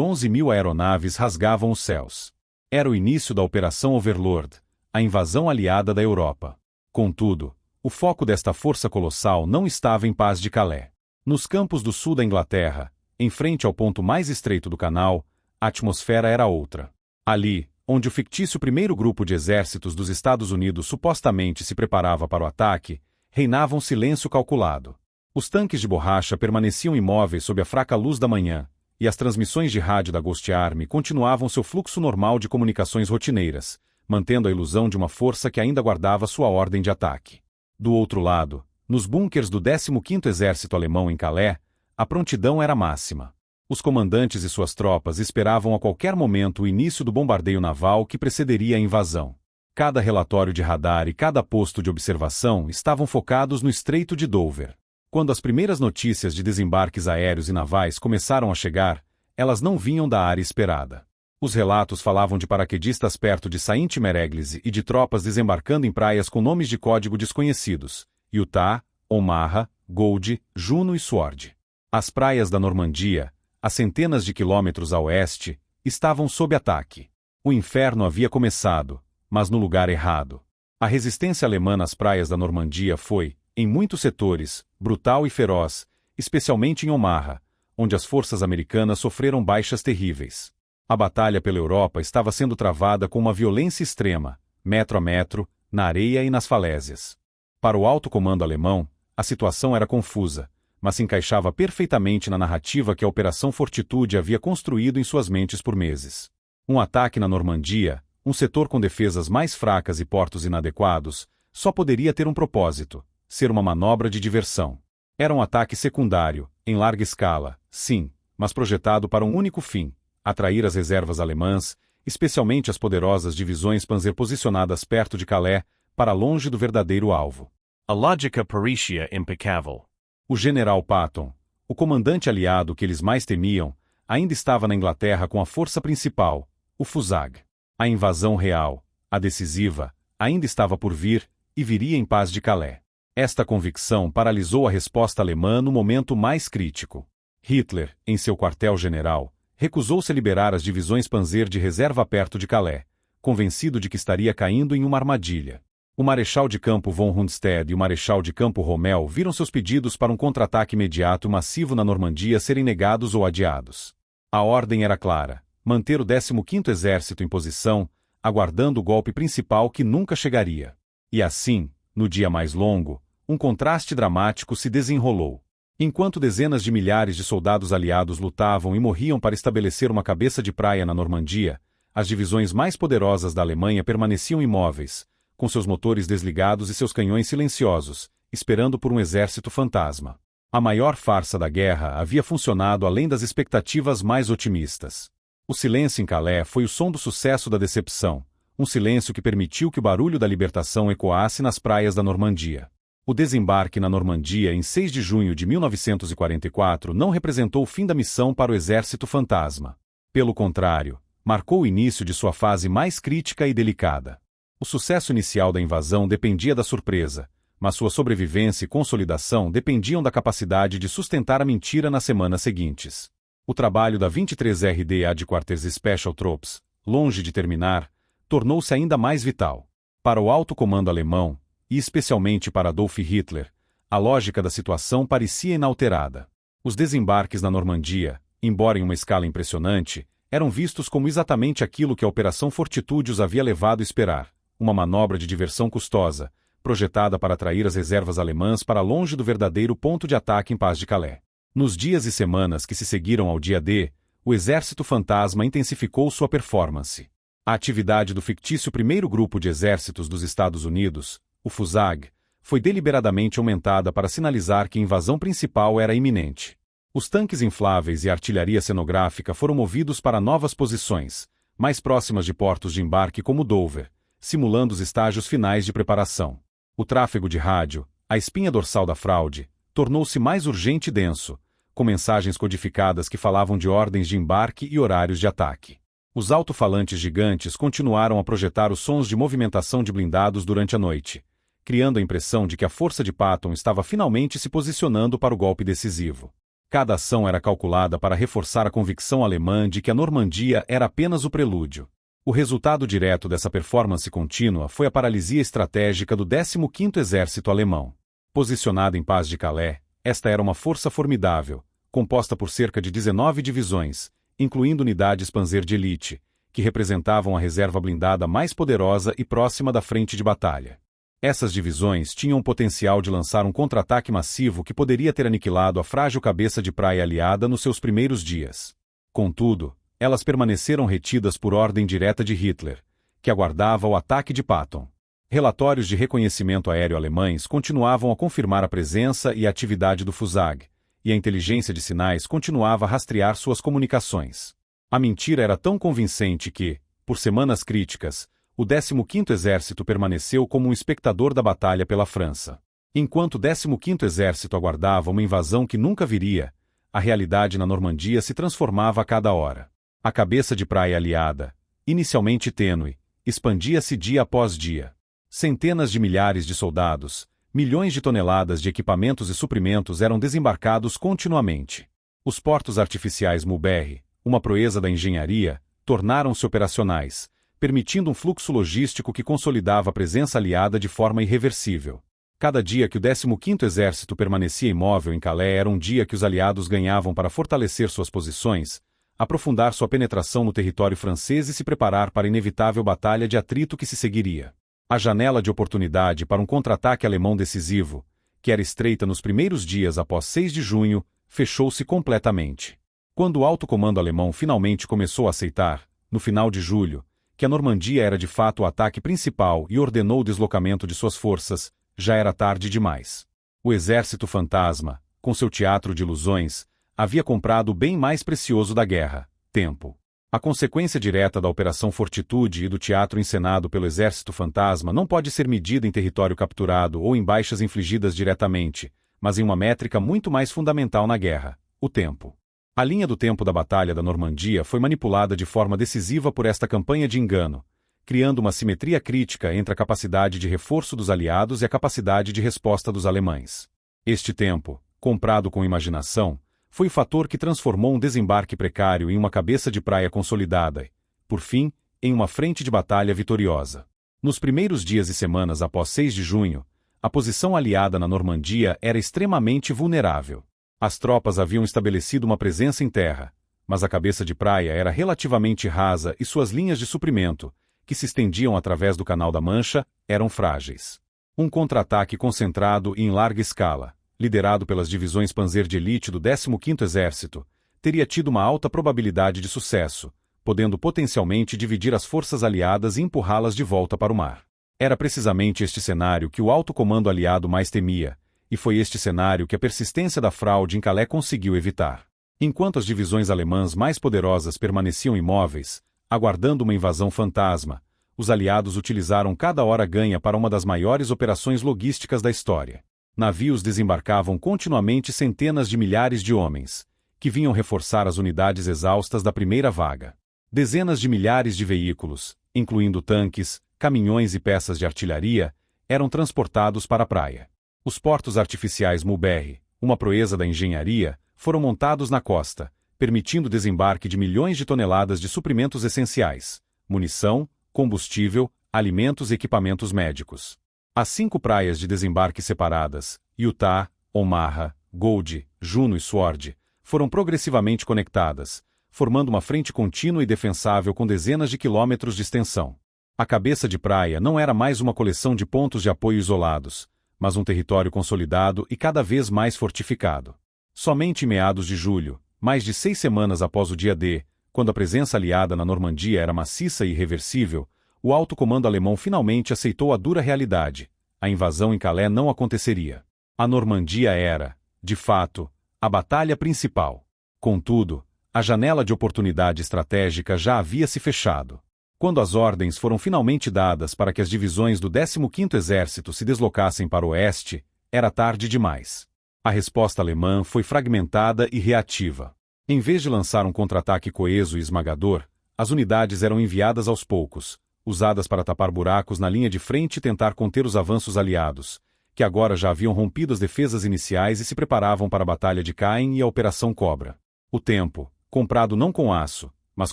11.000 aeronaves rasgavam os céus. Era o início da Operação Overlord, a invasão aliada da Europa. Contudo, o foco desta força colossal não estava em Pas de Calais. Nos campos do sul da Inglaterra, em frente ao ponto mais estreito do canal, a atmosfera era outra. Ali, onde o fictício primeiro grupo de exércitos dos Estados Unidos supostamente se preparava para o ataque, reinava um silêncio calculado. Os tanques de borracha permaneciam imóveis sob a fraca luz da manhã, e as transmissões de rádio da Ghost Army continuavam seu fluxo normal de comunicações rotineiras, mantendo a ilusão de uma força que ainda guardava sua ordem de ataque. Do outro lado, nos bunkers do 15º Exército Alemão em Calais, a prontidão era máxima. Os comandantes e suas tropas esperavam a qualquer momento o início do bombardeio naval que precederia a invasão. Cada relatório de radar e cada posto de observação estavam focados no Estreito de Dover. Quando as primeiras notícias de desembarques aéreos e navais começaram a chegar, elas não vinham da área esperada. Os relatos falavam de paraquedistas perto de Saint-Mère-Église e de tropas desembarcando em praias com nomes de código desconhecidos: Utah, Omaha, Gold, Juno e Sword. As praias da Normandia, a centenas de quilômetros a oeste, estavam sob ataque. O inferno havia começado, mas no lugar errado. A resistência alemã nas praias da Normandia foi, em muitos setores, brutal e feroz, especialmente em Omaha, onde as forças americanas sofreram baixas terríveis. A batalha pela Europa estava sendo travada com uma violência extrema, metro a metro, na areia e nas falésias. Para o alto comando alemão, a situação era confusa, mas se encaixava perfeitamente na narrativa que a Operação Fortitude havia construído em suas mentes por meses. Um ataque na Normandia, um setor com defesas mais fracas e portos inadequados, só poderia ter um propósito: ser uma manobra de diversão. Era um ataque secundário, em larga escala, sim, mas projetado para um único fim: atrair as reservas alemãs, especialmente as poderosas divisões Panzer posicionadas perto de Calais, para longe do verdadeiro alvo. A lógica parecia impecável. O general Patton, o comandante aliado que eles mais temiam, ainda estava na Inglaterra com a força principal, o Fusag. A invasão real, a decisiva, ainda estava por vir, e viria em Pas de Calais. Esta convicção paralisou a resposta alemã no momento mais crítico. Hitler, em seu quartel-general, recusou-se a liberar as divisões Panzer de reserva perto de Calais, convencido de que estaria caindo em uma armadilha. O Marechal de Campo von Rundstedt e o Marechal de Campo Rommel viram seus pedidos para um contra-ataque imediato e massivo na Normandia serem negados ou adiados. A ordem era clara: manter o 15º Exército em posição, aguardando o golpe principal que nunca chegaria. E assim, no dia mais longo, um contraste dramático se desenrolou. Enquanto dezenas de milhares de soldados aliados lutavam e morriam para estabelecer uma cabeça de praia na Normandia, as divisões mais poderosas da Alemanha permaneciam imóveis, com seus motores desligados e seus canhões silenciosos, esperando por um exército fantasma. A maior farsa da guerra havia funcionado além das expectativas mais otimistas. O silêncio em Calais foi o som do sucesso da decepção, um silêncio que permitiu que o barulho da libertação ecoasse nas praias da Normandia. O desembarque na Normandia em 6 de junho de 1944 não representou o fim da missão para o Exército Fantasma. Pelo contrário, marcou o início de sua fase mais crítica e delicada. O sucesso inicial da invasão dependia da surpresa, mas sua sobrevivência e consolidação dependiam da capacidade de sustentar a mentira nas semanas seguintes. O trabalho da 23 RDA de Quarters Special Troops, longe de terminar, tornou-se ainda mais vital. Para o alto comando alemão, e especialmente para Adolf Hitler, a lógica da situação parecia inalterada. Os desembarques na Normandia, embora em uma escala impressionante, eram vistos como exatamente aquilo que a Operação Fortitude os havia levado a esperar, uma manobra de diversão custosa, projetada para atrair as reservas alemãs para longe do verdadeiro ponto de ataque em Paz de Calais. Nos dias e semanas que se seguiram ao dia D, o Exército Fantasma intensificou sua performance. A atividade do fictício primeiro grupo de exércitos dos Estados Unidos, o FUSAG, foi deliberadamente aumentada para sinalizar que a invasão principal era iminente. Os tanques infláveis e a artilharia cenográfica foram movidos para novas posições, mais próximas de portos de embarque como Dover, simulando os estágios finais de preparação. O tráfego de rádio, a espinha dorsal da fraude, tornou-se mais urgente e denso, com mensagens codificadas que falavam de ordens de embarque e horários de ataque. Os alto-falantes gigantes continuaram a projetar os sons de movimentação de blindados durante a noite, criando a impressão de que a força de Patton estava finalmente se posicionando para o golpe decisivo. Cada ação era calculada para reforçar a convicção alemã de que a Normandia era apenas o prelúdio. O resultado direto dessa performance contínua foi a paralisia estratégica do 15º Exército Alemão. Posicionada em Paz de Calais, esta era uma força formidável, composta por cerca de 19 divisões, incluindo unidades Panzer de elite, que representavam a reserva blindada mais poderosa e próxima da frente de batalha. Essas divisões tinham o potencial de lançar um contra-ataque massivo que poderia ter aniquilado a frágil cabeça de praia aliada nos seus primeiros dias. Contudo, elas permaneceram retidas por ordem direta de Hitler, que aguardava o ataque de Patton. Relatórios de reconhecimento aéreo alemães continuavam a confirmar a presença e a atividade do FUSAG, e a inteligência de sinais continuava a rastrear suas comunicações. A mentira era tão convincente que, por semanas críticas, o 15º Exército permaneceu como um espectador da batalha pela França. Enquanto o 15º Exército aguardava uma invasão que nunca viria, a realidade na Normandia se transformava a cada hora. A cabeça de praia aliada, inicialmente tênue, expandia-se dia após dia. Centenas de milhares de soldados, milhões de toneladas de equipamentos e suprimentos eram desembarcados continuamente. Os portos artificiais Mulberry, uma proeza da engenharia, tornaram-se operacionais, permitindo um fluxo logístico que consolidava a presença aliada de forma irreversível. Cada dia que o 15º Exército permanecia imóvel em Calais era um dia que os aliados ganhavam para fortalecer suas posições, aprofundar sua penetração no território francês e se preparar para a inevitável batalha de atrito que se seguiria. A janela de oportunidade para um contra-ataque alemão decisivo, que era estreita nos primeiros dias após 6 de junho, fechou-se completamente. Quando o alto comando alemão finalmente começou a aceitar, no final de julho, que a Normandia era de fato o ataque principal e ordenou o deslocamento de suas forças, já era tarde demais. O Exército Fantasma, com seu teatro de ilusões, havia comprado o bem mais precioso da guerra, tempo. A consequência direta da Operação Fortitude e do teatro encenado pelo Exército Fantasma não pode ser medida em território capturado ou em baixas infligidas diretamente, mas em uma métrica muito mais fundamental na guerra, o tempo. A linha do tempo da Batalha da Normandia foi manipulada de forma decisiva por esta campanha de engano, criando uma simetria crítica entre a capacidade de reforço dos aliados e a capacidade de resposta dos alemães. Este tempo, comprado com imaginação, foi o fator que transformou um desembarque precário em uma cabeça de praia consolidada e, por fim, em uma frente de batalha vitoriosa. Nos primeiros dias e semanas após 6 de junho, a posição aliada na Normandia era extremamente vulnerável. As tropas haviam estabelecido uma presença em terra, mas a cabeça de praia era relativamente rasa e suas linhas de suprimento, que se estendiam através do Canal da Mancha, eram frágeis. Um contra-ataque concentrado e em larga escala, liderado pelas divisões Panzer de elite do 15º Exército, teria tido uma alta probabilidade de sucesso, podendo potencialmente dividir as forças aliadas e empurrá-las de volta para o mar. Era precisamente este cenário que o alto comando aliado mais temia, E foi este cenário que a persistência da fraude em Calais conseguiu evitar. Enquanto as divisões alemãs mais poderosas permaneciam imóveis, aguardando uma invasão fantasma, os aliados utilizaram cada hora ganha para uma das maiores operações logísticas da história. Navios desembarcavam continuamente centenas de milhares de homens, que vinham reforçar as unidades exaustas da primeira vaga. Dezenas de milhares de veículos, incluindo tanques, caminhões e peças de artilharia, eram transportados para a praia. Os portos artificiais Mulberry, uma proeza da engenharia, foram montados na costa, permitindo o desembarque de milhões de toneladas de suprimentos essenciais, munição, combustível, alimentos e equipamentos médicos. As 5 praias de desembarque separadas, Utah, Omaha, Gold, Juno e Sword, foram progressivamente conectadas, formando uma frente contínua e defensável com dezenas de quilômetros de extensão. A cabeça de praia não era mais uma coleção de pontos de apoio isolados, mas um território consolidado e cada vez mais fortificado. Somente em meados de julho, mais de 6 semanas após o dia D, quando a presença aliada na Normandia era maciça e irreversível, o alto comando alemão finalmente aceitou a dura realidade: a invasão em Calais não aconteceria. A Normandia era, de fato, a batalha principal. Contudo, a janela de oportunidade estratégica já havia se fechado. Quando as ordens foram finalmente dadas para que as divisões do 15º Exército se deslocassem para o oeste, era tarde demais. A resposta alemã foi fragmentada e reativa. Em vez de lançar um contra-ataque coeso e esmagador, as unidades eram enviadas aos poucos, usadas para tapar buracos na linha de frente e tentar conter os avanços aliados, que agora já haviam rompido as defesas iniciais e se preparavam para a Batalha de Caen e a Operação Cobra. O tempo, comprado não com aço, mas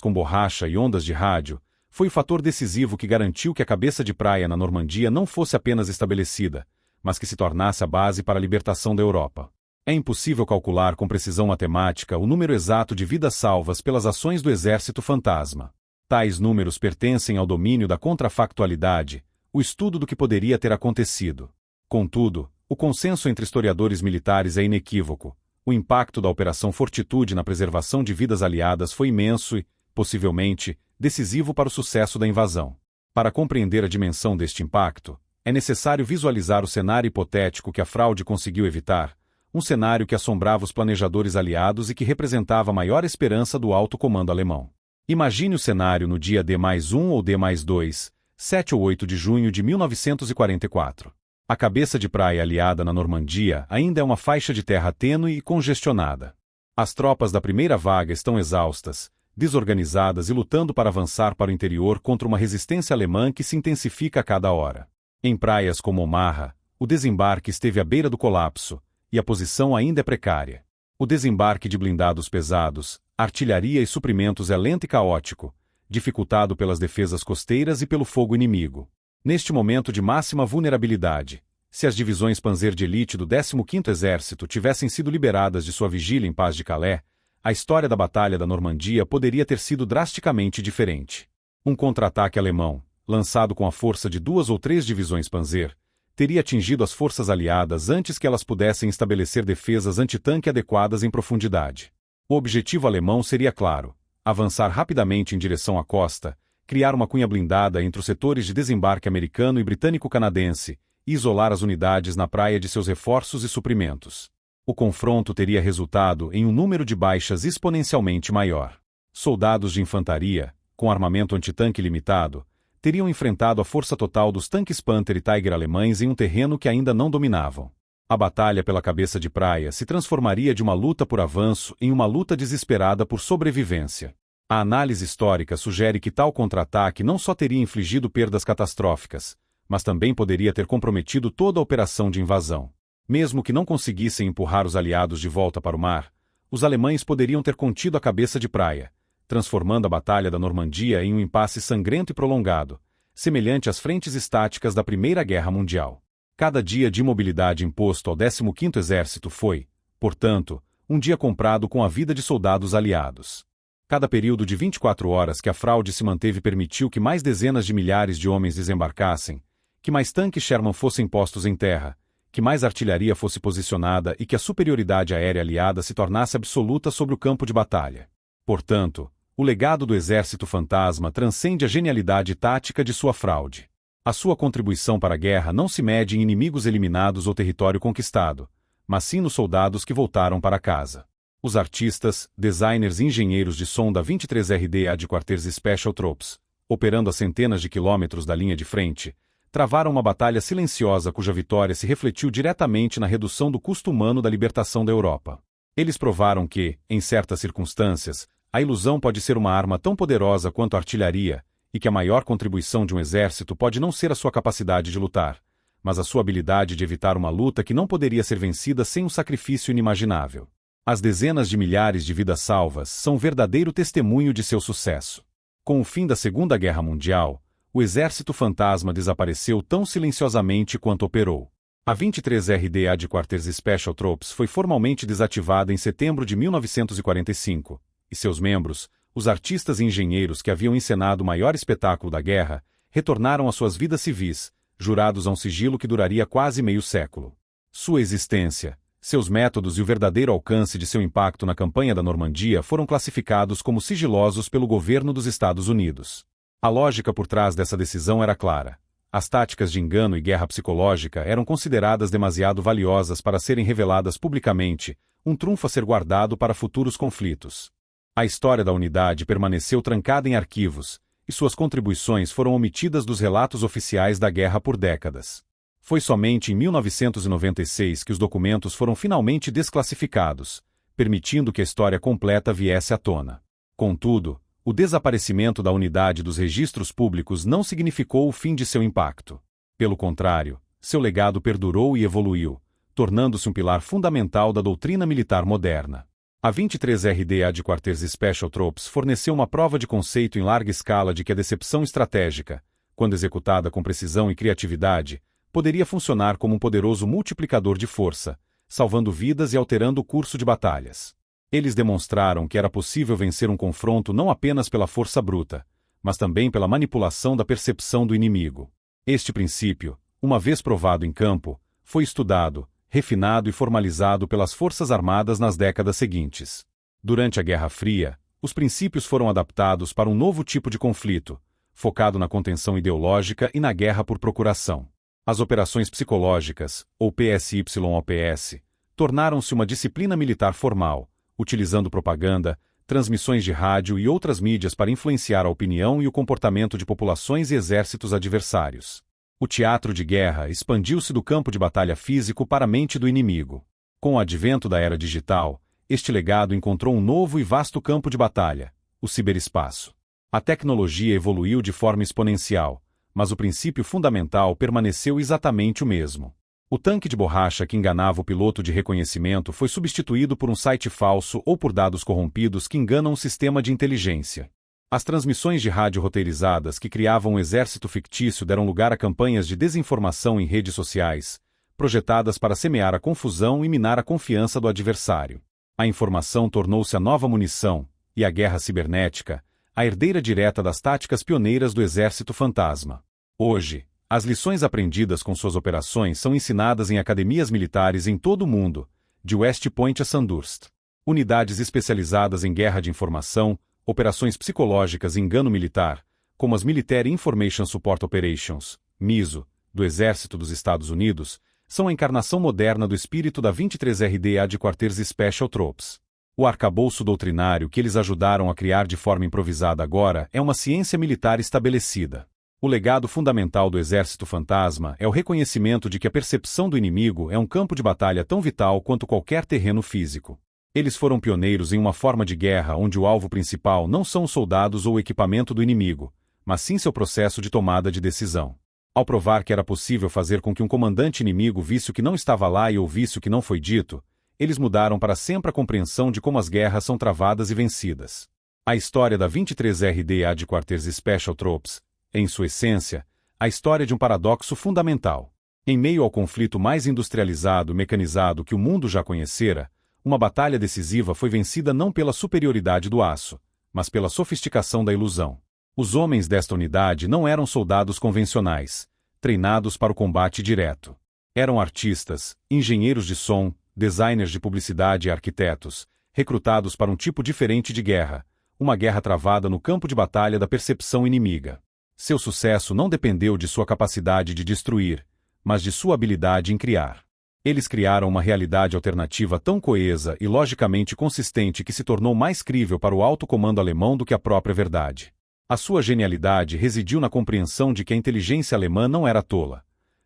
com borracha e ondas de rádio, foi o fator decisivo que garantiu que a cabeça de praia na Normandia não fosse apenas estabelecida, mas que se tornasse a base para a libertação da Europa. É impossível calcular com precisão matemática o número exato de vidas salvas pelas ações do Exército Fantasma. Tais números pertencem ao domínio da contrafactualidade, o estudo do que poderia ter acontecido. Contudo, o consenso entre historiadores militares é inequívoco. O impacto da Operação Fortitude na preservação de vidas aliadas foi imenso e, possivelmente, decisivo para o sucesso da invasão. Para compreender a dimensão deste impacto, é necessário visualizar o cenário hipotético que a fraude conseguiu evitar, um cenário que assombrava os planejadores aliados e que representava a maior esperança do alto comando alemão. Imagine o cenário no dia D+1 ou D+2, 7 ou 8 de junho de 1944. A cabeça de praia aliada na Normandia ainda é uma faixa de terra tênue e congestionada. As tropas da primeira vaga estão exaustas, desorganizadas e lutando para avançar para o interior contra uma resistência alemã que se intensifica a cada hora. Em praias como Omaha, o desembarque esteve à beira do colapso, e a posição ainda é precária. O desembarque de blindados pesados, artilharia e suprimentos é lento e caótico, dificultado pelas defesas costeiras e pelo fogo inimigo. Neste momento de máxima vulnerabilidade, se as divisões Panzer de elite do 15º Exército tivessem sido liberadas de sua vigília em Paz de Calais, a história da Batalha da Normandia poderia ter sido drasticamente diferente. Um contra-ataque alemão, lançado com a força de 2 ou 3 divisões Panzer, teria atingido as forças aliadas antes que elas pudessem estabelecer defesas antitanque adequadas em profundidade. O objetivo alemão seria claro: avançar rapidamente em direção à costa, criar uma cunha blindada entre os setores de desembarque americano e britânico-canadense, e isolar as unidades na praia de seus reforços e suprimentos. O confronto teria resultado em um número de baixas exponencialmente maior. Soldados de infantaria, com armamento antitanque limitado, teriam enfrentado a força total dos tanques Panther e Tiger alemães em um terreno que ainda não dominavam. A batalha pela cabeça de praia se transformaria de uma luta por avanço em uma luta desesperada por sobrevivência. A análise histórica sugere que tal contra-ataque não só teria infligido perdas catastróficas, mas também poderia ter comprometido toda a operação de invasão. Mesmo que não conseguissem empurrar os aliados de volta para o mar, os alemães poderiam ter contido a cabeça de praia, transformando a Batalha da Normandia em um impasse sangrento e prolongado, semelhante às frentes estáticas da Primeira Guerra Mundial. Cada dia de imobilidade imposto ao 15º Exército foi, portanto, um dia comprado com a vida de soldados aliados. Cada período de 24 horas que a fraude se manteve permitiu que mais dezenas de milhares de homens desembarcassem, que mais tanques Sherman fossem postos em terra, que mais artilharia fosse posicionada e que a superioridade aérea aliada se tornasse absoluta sobre o campo de batalha. Portanto, o legado do Exército Fantasma transcende a genialidade tática de sua fraude. A sua contribuição para a guerra não se mede em inimigos eliminados ou território conquistado, mas sim nos soldados que voltaram para casa. Os artistas, designers e engenheiros de som da 23RD Headquarters Special Troops, operando a centenas de quilômetros da linha de frente, travaram uma batalha silenciosa cuja vitória se refletiu diretamente na redução do custo humano da libertação da Europa. Eles provaram que, em certas circunstâncias, a ilusão pode ser uma arma tão poderosa quanto a artilharia, e que a maior contribuição de um exército pode não ser a sua capacidade de lutar, mas a sua habilidade de evitar uma luta que não poderia ser vencida sem um sacrifício inimaginável. As dezenas de milhares de vidas salvas são um verdadeiro testemunho de seu sucesso. Com o fim da Segunda Guerra Mundial, o Exército Fantasma desapareceu tão silenciosamente quanto operou. A 23RD Headquarters Special Troops foi formalmente desativada em setembro de 1945, e seus membros, os artistas e engenheiros que haviam encenado o maior espetáculo da guerra, retornaram às suas vidas civis, jurados a um sigilo que duraria quase meio século. Sua existência, seus métodos e o verdadeiro alcance de seu impacto na campanha da Normandia foram classificados como sigilosos pelo governo dos Estados Unidos. A lógica por trás dessa decisão era clara. As táticas de engano e guerra psicológica eram consideradas demasiado valiosas para serem reveladas publicamente, um trunfo a ser guardado para futuros conflitos. A história da unidade permaneceu trancada em arquivos, e suas contribuições foram omitidas dos relatos oficiais da guerra por décadas. Foi somente em 1996 que os documentos foram finalmente desclassificados, permitindo que a história completa viesse à tona. Contudo, o desaparecimento da unidade dos registros públicos não significou o fim de seu impacto. Pelo contrário, seu legado perdurou e evoluiu, tornando-se um pilar fundamental da doutrina militar moderna. A 23RD Headquarters Special Troops forneceu uma prova de conceito em larga escala de que a decepção estratégica, quando executada com precisão e criatividade, poderia funcionar como um poderoso multiplicador de força, salvando vidas e alterando o curso de batalhas. Eles demonstraram que era possível vencer um confronto não apenas pela força bruta, mas também pela manipulação da percepção do inimigo. Este princípio, uma vez provado em campo, foi estudado, refinado e formalizado pelas Forças Armadas nas décadas seguintes. Durante a Guerra Fria, os princípios foram adaptados para um novo tipo de conflito, focado na contenção ideológica e na guerra por procuração. As operações psicológicas, ou PSYOPS, tornaram-se uma disciplina militar formal, utilizando propaganda, transmissões de rádio e outras mídias para influenciar a opinião e o comportamento de populações e exércitos adversários. O teatro de guerra expandiu-se do campo de batalha físico para a mente do inimigo. Com o advento da era digital, este legado encontrou um novo e vasto campo de batalha, o ciberespaço. A tecnologia evoluiu de forma exponencial, mas o princípio fundamental permaneceu exatamente o mesmo. O tanque de borracha que enganava o piloto de reconhecimento foi substituído por um site falso ou por dados corrompidos que enganam o sistema de inteligência. As transmissões de rádio roteirizadas que criavam um exército fictício deram lugar a campanhas de desinformação em redes sociais, projetadas para semear a confusão e minar a confiança do adversário. A informação tornou-se a nova munição, e a guerra cibernética, a herdeira direta das táticas pioneiras do Exército Fantasma. Hoje, as lições aprendidas com suas operações são ensinadas em academias militares em todo o mundo, de West Point a Sandhurst. Unidades especializadas em guerra de informação, operações psicológicas e engano militar, como as Military Information Support Operations, MISO, do Exército dos Estados Unidos, são a encarnação moderna do espírito da 23RD Headquarters Special Troops. O arcabouço doutrinário que eles ajudaram a criar de forma improvisada agora é uma ciência militar estabelecida. O legado fundamental do Exército Fantasma é o reconhecimento de que a percepção do inimigo é um campo de batalha tão vital quanto qualquer terreno físico. Eles foram pioneiros em uma forma de guerra onde o alvo principal não são os soldados ou o equipamento do inimigo, mas sim seu processo de tomada de decisão. Ao provar que era possível fazer com que um comandante inimigo visse o que não estava lá e ouvisse o que não foi dito, eles mudaram para sempre a compreensão de como as guerras são travadas e vencidas. A história da 23RD Headquarters Special Troops, em sua essência, a história de um paradoxo fundamental. Em meio ao conflito mais industrializado e mecanizado que o mundo já conhecera, uma batalha decisiva foi vencida não pela superioridade do aço, mas pela sofisticação da ilusão. Os homens desta unidade não eram soldados convencionais, treinados para o combate direto. Eram artistas, engenheiros de som, designers de publicidade e arquitetos, recrutados para um tipo diferente de guerra, uma guerra travada no campo de batalha da percepção inimiga. Seu sucesso não dependeu de sua capacidade de destruir, mas de sua habilidade em criar. Eles criaram uma realidade alternativa tão coesa e logicamente consistente que se tornou mais crível para o alto comando alemão do que a própria verdade. A sua genialidade residiu na compreensão de que a inteligência alemã não era tola.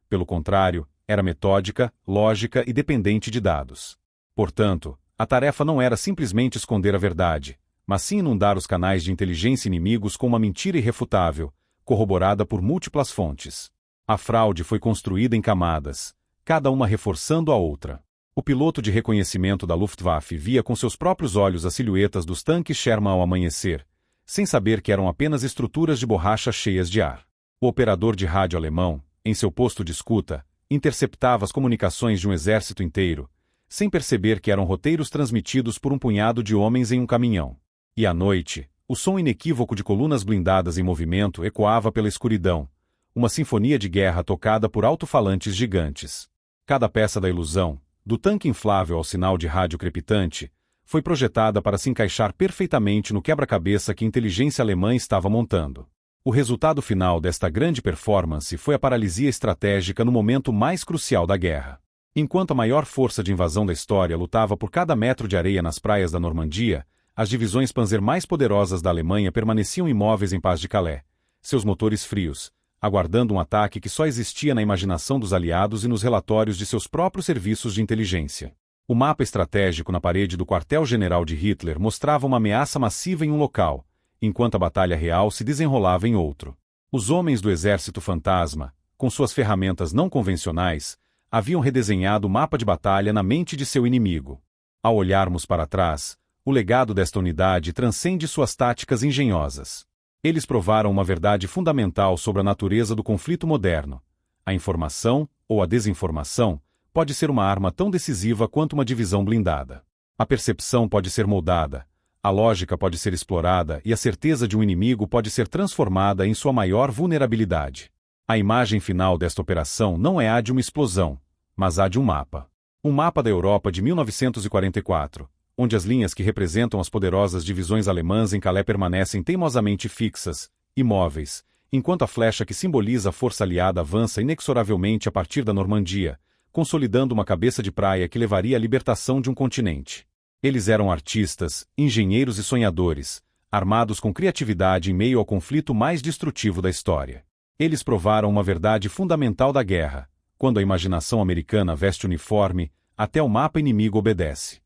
Pelo contrário, era metódica, lógica e dependente de dados. Portanto, a tarefa não era simplesmente esconder a verdade, mas sim inundar os canais de inteligência inimigos com uma mentira irrefutável, corroborada por múltiplas fontes. A fraude foi construída em camadas, cada uma reforçando a outra. O piloto de reconhecimento da Luftwaffe via com seus próprios olhos as silhuetas dos tanques Sherman ao amanhecer, sem saber que eram apenas estruturas de borracha cheias de ar. O operador de rádio alemão, em seu posto de escuta, interceptava as comunicações de um exército inteiro, sem perceber que eram roteiros transmitidos por um punhado de homens em um caminhão. E à noite, o som inequívoco de colunas blindadas em movimento ecoava pela escuridão, uma sinfonia de guerra tocada por alto-falantes gigantes. Cada peça da ilusão, do tanque inflável ao sinal de rádio crepitante, foi projetada para se encaixar perfeitamente no quebra-cabeça que a inteligência alemã estava montando. O resultado final desta grande performance foi a paralisia estratégica no momento mais crucial da guerra. Enquanto a maior força de invasão da história lutava por cada metro de areia nas praias da Normandia, as divisões Panzer mais poderosas da Alemanha permaneciam imóveis em Paz de Calais, seus motores frios, aguardando um ataque que só existia na imaginação dos aliados e nos relatórios de seus próprios serviços de inteligência. O mapa estratégico na parede do quartel-general de Hitler mostrava uma ameaça massiva em um local, enquanto a batalha real se desenrolava em outro. Os homens do exército fantasma, com suas ferramentas não convencionais, haviam redesenhado o mapa de batalha na mente de seu inimigo. Ao olharmos para trás, o legado desta unidade transcende suas táticas engenhosas. Eles provaram uma verdade fundamental sobre a natureza do conflito moderno. A informação, ou a desinformação, pode ser uma arma tão decisiva quanto uma divisão blindada. A percepção pode ser moldada, a lógica pode ser explorada e a certeza de um inimigo pode ser transformada em sua maior vulnerabilidade. A imagem final desta operação não é a de uma explosão, mas a de um mapa. Um mapa da Europa de 1944, onde as linhas que representam as poderosas divisões alemãs em Calais permanecem teimosamente fixas, imóveis, enquanto a flecha que simboliza a força aliada avança inexoravelmente a partir da Normandia, consolidando uma cabeça de praia que levaria à libertação de um continente. Eles eram artistas, engenheiros e sonhadores, armados com criatividade em meio ao conflito mais destrutivo da história. Eles provaram uma verdade fundamental da guerra: quando a imaginação americana veste uniforme, até o mapa inimigo obedece.